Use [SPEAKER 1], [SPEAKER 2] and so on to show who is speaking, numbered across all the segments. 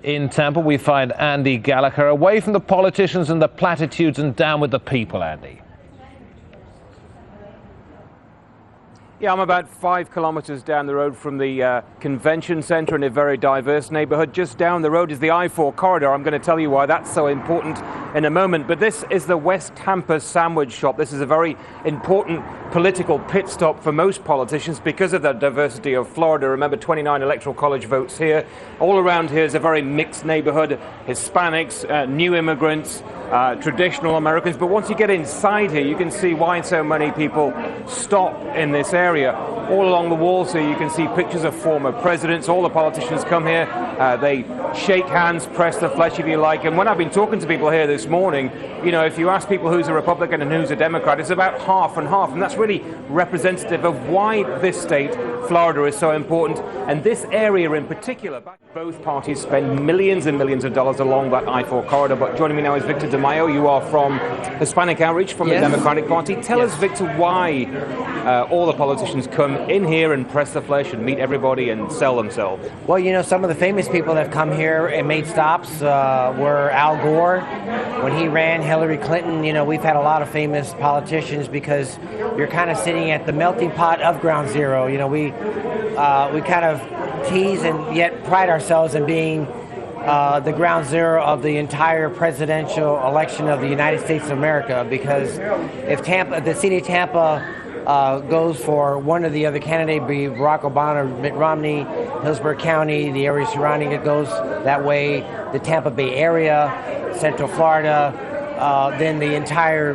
[SPEAKER 1] In Tampa, we find Andy Gallacher, away from the politicians and the platitudes and down with the people, Andy.
[SPEAKER 2] Yeah, I'm about 5 kilometers down the road from the convention center in a very diverse neighborhood. Just down the road is the I-4 corridor. I'm going to tell you why that's so important in a moment. But this is the West Tampa Sandwich Shop. This is a very important political pit stop for most politicians because of the diversity of Florida. Remember, 29 electoral college votes here. All around here is a very mixed neighborhood. Hispanics, new immigrants, traditional Americans. But once you get inside here, you can see why so many people stop in this area. All along the walls here, you can see pictures of former presidents. All the politicians come here. They shake hands, press the flesh if you like. And when I've been talking to people here this morning, you know, if you ask people who's a Republican and who's a Democrat, it's about half and half. And that's really representative of why this state, Florida, is so important. And this area in particular, both parties spend millions and millions of dollars along that I-4 corridor. But joining me now is Victor DeMaio. You are from Hispanic Outreach, from the Democratic Party. Tell us, Victor, why all the politicians come in here and press the flesh and meet everybody and sell themselves.
[SPEAKER 3] Well, you know, some of the famous people that have come here and made stops were Al Gore when he ran, Hillary Clinton. You know, we've had a lot of famous politicians because you're kind of sitting at the melting pot of Ground Zero. You know, we kind of tease and yet pride ourselves in being the ground zero of the entire presidential election of the United States of America, because if the city of Tampa goes for one or the other candidate, be Barack Obama, Mitt Romney, Hillsborough County, the area surrounding it goes that way, the Tampa Bay area, Central Florida, then the entire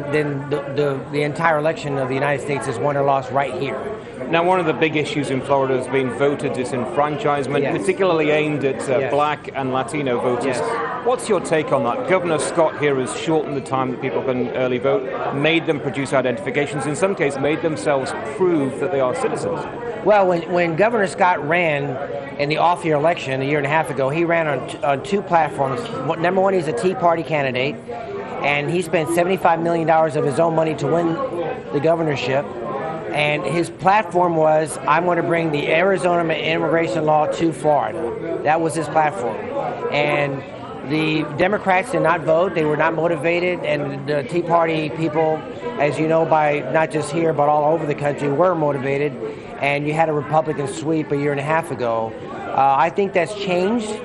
[SPEAKER 3] election of the United States is won or lost right here.
[SPEAKER 2] Now, one of the big issues in Florida has been voter disenfranchisement, particularly aimed at black and Latino voters. What's your take on that? Governor Scott here has shortened the time that people can early vote, made them produce identifications, in some cases made themselves prove that they are citizens.
[SPEAKER 3] Well, when Governor Scott ran in the off-year election a year and a half ago, he ran on two platforms. Number one, he's a Tea Party candidate, and he spent $75 million of his own money to win the governorship. And his platform was, I'm going to bring the Arizona immigration law to Florida. That was his platform. And the Democrats did not vote. They were not motivated. And the Tea Party people, as you know, by not just here, but all over the country, were motivated. And you had a Republican sweep a year and a half ago. I think that's changed.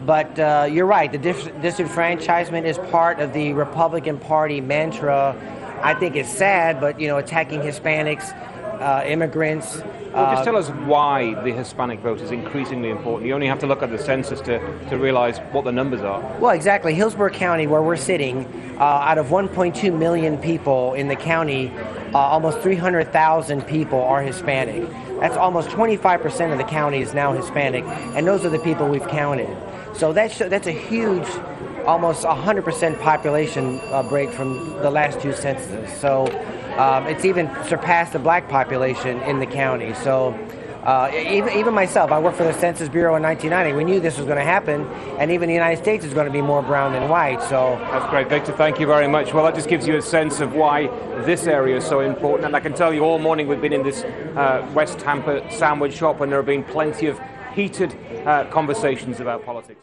[SPEAKER 3] But you're right. The disenfranchisement is part of the Republican Party mantra. I think it's sad, but, you know, attacking Hispanics, immigrants.
[SPEAKER 2] Well, just tell us why the Hispanic vote is increasingly important. You only have to look at the census to realize what the numbers are.
[SPEAKER 3] Well, exactly. Hillsborough County, where we're sitting, out of 1.2 million people in the county, almost 300,000 people are Hispanic. That's almost 25% of the county is now Hispanic, and those are the people we've counted. So that's a huge, almost 100% population break from the last two censuses. So it's even surpassed the black population in the county. So even myself, I worked for the Census Bureau in 1990. We knew this was going to happen, and even the United States is going to be more brown than white. So
[SPEAKER 2] that's great, Victor. Thank you very much. Well, that just gives you a sense of why this area is so important. And I can tell you, all morning we've been in this West Tampa Sandwich Shop, and there have been plenty of heated conversations about politics.